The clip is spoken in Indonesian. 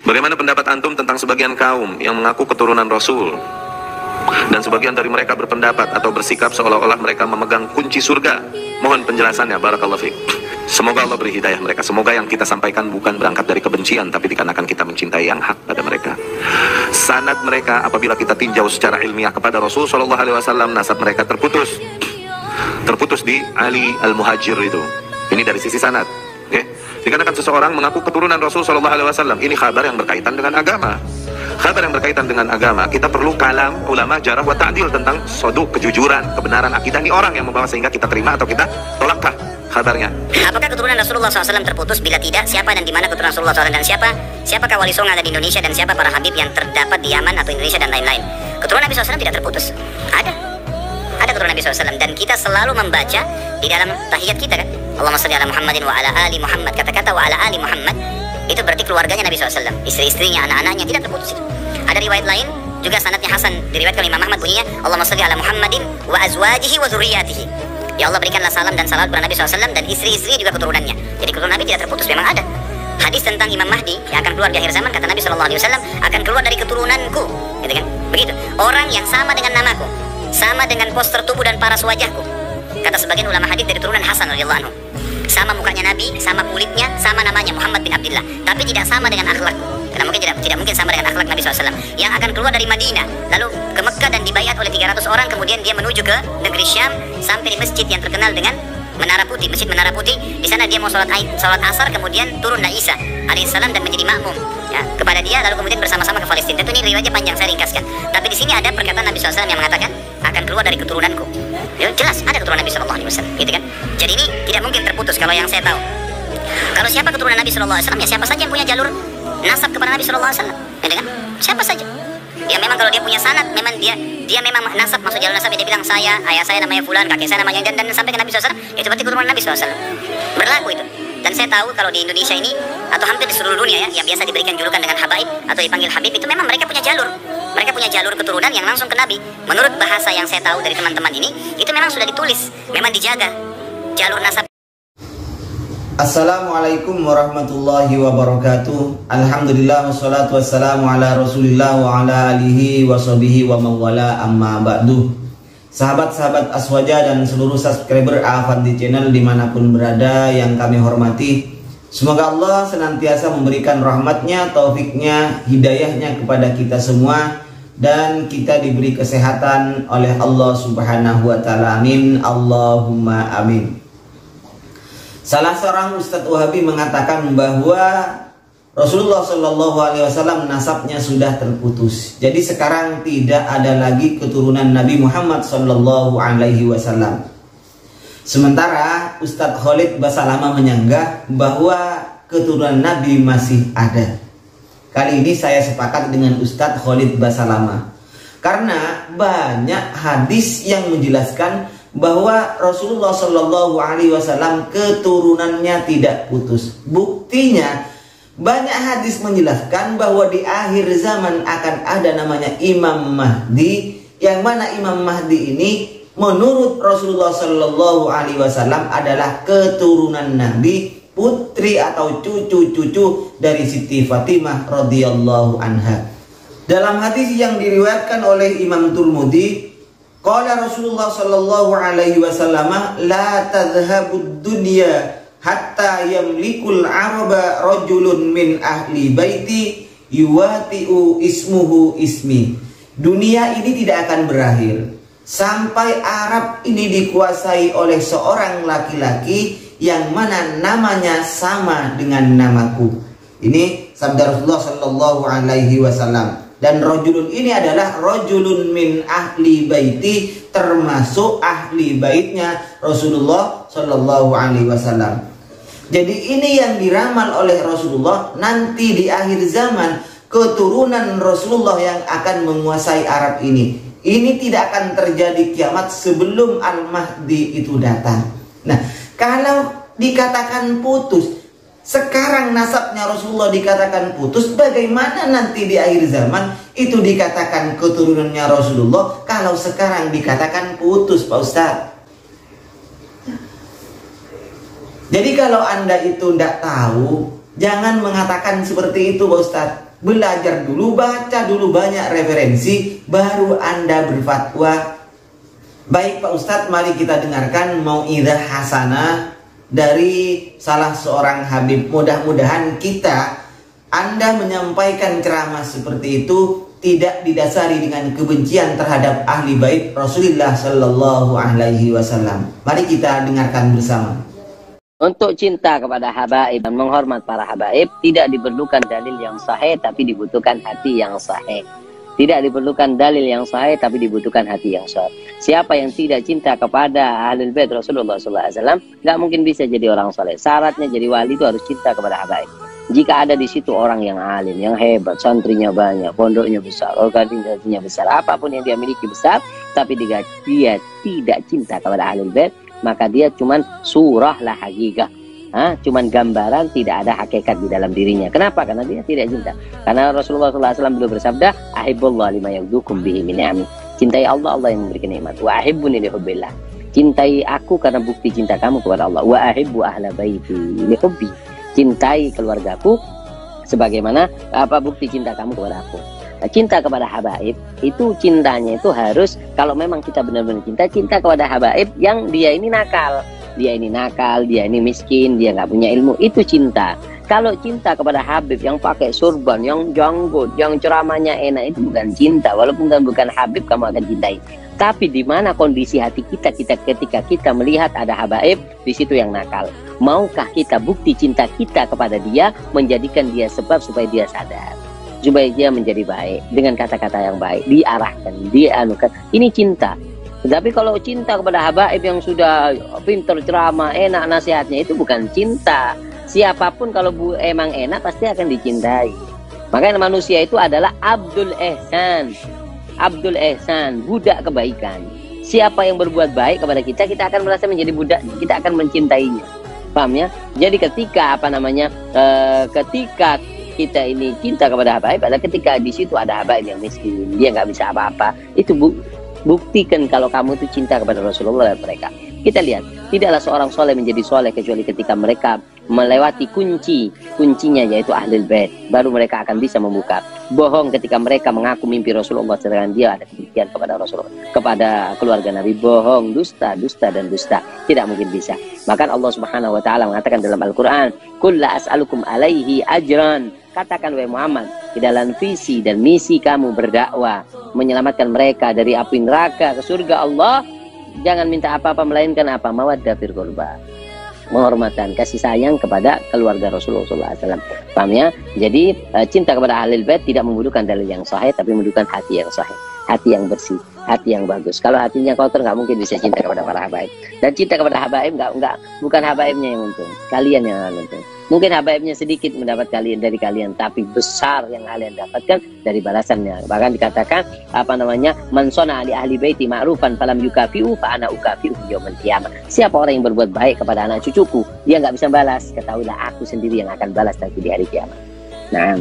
Bagaimana pendapat antum tentang sebagian kaum yang mengaku keturunan Rasul dan sebagian dari mereka berpendapat atau bersikap seolah-olah mereka memegang kunci surga? Mohon penjelasannya, barakallahu fiik. Semoga Allah beri hidayah mereka. Semoga yang kita sampaikan bukan berangkat dari kebencian, tapi dikarenakan kita mencintai yang hak pada mereka. Sanad mereka apabila kita tinjau secara ilmiah kepada Rasul Shallallahu Alaihi Wasallam, nasab mereka terputus di Ali Al-Muhajir itu. Ini dari sisi sanad. Dikarenakan seseorang mengaku keturunan Rasul Shallallahu Alaihi Wasallam, ini kabar yang berkaitan dengan agama. Kabar yang berkaitan dengan agama, kita perlu kalam ulama jarah wa ta'dil tentang soduk, kejujuran, kebenaran akidah ini orang yang membawa sehingga kita terima atau kita tolakkah kabarnya. Apakah keturunan Rasulullah SAW terputus? Bila tidak, siapa dan di mana keturunan Rasulullah SAW, dan siapakah wali songo ada di Indonesia, dan siapa para habib yang terdapat di Yaman atau Indonesia dan lain-lain? Keturunan Nabi SAW tidak terputus. Ada keturunan Nabi SAW, dan kita selalu membaca di dalam tahiyat kita kan, Allahumma shalli ala Muhammadin wa ala ali Muhammad. Kata-kata wa ala ali Muhammad itu berarti keluarganya Nabi SAW, istri-istrinya, anak-anaknya, tidak terputus itu. Ada riwayat lain juga sanadnya hasan, diriwayatkan oleh Imam Ahmad, bunyinya Allahumma shalli ala Muhammadin wa azwajihi wa dzurriyyatihi. Ya Allah, berikanlah salam dan salawat kepada Nabi SAW dan istri-istrinya juga keturunannya. Jadi keturunan Nabi tidak terputus, memang ada. Hadis tentang Imam Mahdi yang akan keluar di akhir zaman, kata Nabi SAW, akan keluar dari keturunanku, gitu kan? Begitu. Orang yang sama dengan namaku, sama dengan poster tubuh dan paras wajahku. Kata sebagian ulama hadis dari turunan Hasan radhiyallahu anhu. Sama mukanya Nabi, sama kulitnya, sama namanya Muhammad bin Abdullah, tapi tidak sama dengan akhlak. Karena mungkin tidak mungkin sama dengan akhlak Nabi SAW. Yang akan keluar dari Madinah, lalu ke Mekah dan dibayat oleh 300 orang, kemudian dia menuju ke negeri Syam, sampai di masjid yang terkenal dengan Menara Putih, Masjid Menara Putih. Di sana dia mau sholat asar, kemudian turunlah Isa alaihissalam dan menjadi makmum ya kepada dia, lalu kemudian bersama-sama ke Palestina. Tentu ini riwayatnya panjang, saya ringkaskan. Tapi di sini ada perkataan Nabi SAW yang mengatakan akan keluar dari keturunanku. Ya, jelas ada keturunan Nabi SAW, gitu kan? Jadi ini tidak mungkin terputus kalau yang saya tahu. Kalau siapa keturunan Nabi SAW, ya siapa saja yang punya jalur nasab kepada Nabi SAW, gitu kan? Siapa saja. Ya memang kalau dia punya sanad, memang dia memang nasab, maksud jalur nasab, dia bilang ayah saya namanya fulan, kakek saya namanya, dan sampai ke Nabi SAW, itu berarti keturunan Nabi SAW. Berlaku itu. Dan saya tahu kalau di Indonesia ini atau hampir di seluruh dunia ya, yang biasa diberikan julukan dengan habaib atau dipanggil habib, itu memang mereka punya jalur. Mereka punya jalur keturunan yang langsung ke Nabi. Menurut bahasa yang saya tahu dari teman-teman ini, itu memang sudah ditulis, memang dijaga jalur nasab. Assalamualaikum warahmatullahi wabarakatuh. Alhamdulillah wassalatu wassalamu ala Rasulillah wa ala alihi wa sahbihi wa mawala, amma ba'du. Sahabat-sahabat Aswaja dan seluruh subscriber Afandi Channel dimanapun berada yang kami hormati, semoga Allah senantiasa memberikan rahmatnya, taufiknya, hidayahnya kepada kita semua, dan kita diberi kesehatan oleh Allah Subhanahu wa ta'ala. Amin, Allahumma amin. Salah seorang Ustadz Wahabi mengatakan bahwa Rasulullah Shallallahu Alaihi Wasallam nasabnya sudah terputus. Jadi sekarang tidak ada lagi keturunan Nabi Muhammad Shallallahu Alaihi Wasallam. Sementara Ustadz Khalid Basalamah menyanggah bahwa keturunan Nabi masih ada. Kali ini saya sepakat dengan Ustadz Khalid Basalamah, karena banyak hadis yang menjelaskan bahwa Rasulullah Shallallahu Alaihi Wasallam keturunannya tidak putus. Buktinya banyak hadis menjelaskan bahwa di akhir zaman akan ada namanya Imam Mahdi, yang mana Imam Mahdi ini menurut Rasulullah Shallallahu Alaihi Wasallam adalah keturunan Nabi, putri atau cucu-cucu dari Siti Fatimah radhiyallahu anha. Dalam hadis yang diriwayatkan oleh Imam Tirmidzi, qala Rasulullah sallallahu alaihi wasallam, la tadhhabud dunya hatta yamlikul araba rajulun min ahli baiti yuwati'u ismuhu ismi. Dunia ini tidak akan berakhir sampai Arab ini dikuasai oleh seorang laki-laki yang mana namanya sama dengan namaku. Ini sabda Rasulullah sallallahu alaihi wasallam. Dan rajulun ini adalah rajulun min ahli baiti, termasuk ahli baitnya Rasulullah Shallallahu Alaihi Wasallam. Jadi ini yang diramal oleh Rasulullah, nanti di akhir zaman keturunan Rasulullah yang akan menguasai Arab ini. Ini tidak akan terjadi kiamat sebelum Al-Mahdi itu datang. Nah, kalau dikatakan putus, sekarang nasabnya Rasulullah dikatakan putus, bagaimana nanti di akhir zaman itu dikatakan keturunannya Rasulullah kalau sekarang dikatakan putus, Pak Ustadz? Jadi kalau Anda itu tidak tahu, jangan mengatakan seperti itu, Pak Ustadz. Belajar dulu, baca dulu banyak referensi, baru Anda berfatwa. Baik Pak Ustadz, mari kita dengarkan mau'izah hasanah dari salah seorang Habib. Mudah-mudahan Anda menyampaikan ceramah seperti itu tidak didasari dengan kebencian terhadap ahli bait Rasulullah Sallallahu Alaihi Wasallam. Mari kita dengarkan bersama. Untuk cinta kepada habaib dan menghormat para habaib tidak diperlukan dalil yang sahih, tapi dibutuhkan hati yang sahih. Tidak diperlukan dalil yang sahih, tapi dibutuhkan hati yang sahih. Siapa yang tidak cinta kepada ahlul bait Rasulullah SAW, nggak mungkin bisa jadi orang soleh. Syaratnya jadi wali itu harus cinta kepada habaib. Jika ada di situ orang yang alim, yang hebat, santrinya banyak, pondoknya besar, organisasinya besar, apapun yang dia miliki besar, tapi dia tidak cinta kepada ahlul bait, maka dia cuman surah lah hakikah, cuman gambaran, tidak ada hakikat di dalam dirinya. Kenapa? Karena dia tidak cinta. Karena Rasulullah SAW beliau bersabda, ahibbullah lima yaghdukum bihi min ni'ami. Cintai Allah, Allah yang memberikan nikmat. Wa ahibbuni li hubbillah. Cintai aku karena bukti cinta kamu kepada Allah. Wa ahibbu ahla baiti li hubbi. Cintai keluargaku sebagaimana apa bukti cinta kamu kepada aku. Nah, cinta kepada habaib itu cintanya itu harus, kalau memang kita benar-benar cinta kepada habaib yang dia ini nakal, dia ini miskin, dia nggak punya ilmu, itu cinta. Kalau cinta kepada habib yang pakai surban, yang janggut, yang ceramahnya enak, itu bukan cinta. Walaupun bukan habib, kamu akan cintai. Tapi di mana kondisi hati kita ketika kita melihat ada habaib, di situ yang nakal. Maukah kita bukti cinta kita kepada dia, menjadikan dia sebab supaya dia sadar, supaya dia menjadi baik dengan kata-kata yang baik, diarahkan, dianukan. Ini cinta. Tapi kalau cinta kepada habaib yang sudah pintar ceramah, enak nasihatnya, itu bukan cinta. Siapapun kalau emang enak pasti akan dicintai. Makanya manusia itu adalah Abdul Ihsan. Abdul Ihsan, budak kebaikan. Siapa yang berbuat baik kepada kita, kita akan merasa menjadi budaknya, kita akan mencintainya. Paham ya? Jadi ketika ketika kita ini cinta kepada habaib adalah ketika di situ ada habaib yang miskin, dia nggak bisa apa-apa. Itu buktikan kalau kamu itu cinta kepada Rasulullah dan mereka. Kita lihat, tidaklah seorang soleh menjadi soleh kecuali ketika mereka melewati kuncinya yaitu ahlul bait, baru mereka akan bisa membuka. Bohong ketika mereka mengaku mimpi Rasulullah sedangkan dia ada kebencian kepada Rasulullah, kepada keluarga Nabi. Bohong, dusta dan dusta, tidak mungkin bisa. Maka Allah Subhanahu wa taala mengatakan dalam Al-Qur'an, "Qul la as'alukum alaihi ajran." Katakan wahai Muhammad, di dalam visi dan misi kamu berdakwah, menyelamatkan mereka dari api neraka ke surga Allah, jangan minta apa-apa melainkan apa? Mawaddah fil qurba, penghormatan, kasih sayang kepada keluarga Rasulullah SAW. Paham ya? Jadi cinta kepada ahlul bait tidak membutuhkan dalil yang sahih, tapi membutuhkan hati yang sahih, hati yang bersih, hati yang bagus. Kalau hatinya kotor, nggak mungkin bisa cinta kepada para habaib. Dan cinta kepada habaib bukan habaibnya yang untung, kalian yang untung. Mungkin habaibnya sedikit mendapat dari kalian, tapi besar yang kalian dapatkan dari balasannya. Bahkan dikatakan man sona ali ahli baiti ma'rufan falam yukafi'u fa ana ukafi'u yaumil qiyamah. Siapa orang yang berbuat baik kepada anak cucuku, dia nggak bisa balas, ketahuilah aku sendiri yang akan balas nanti di hari kiamat. Nah,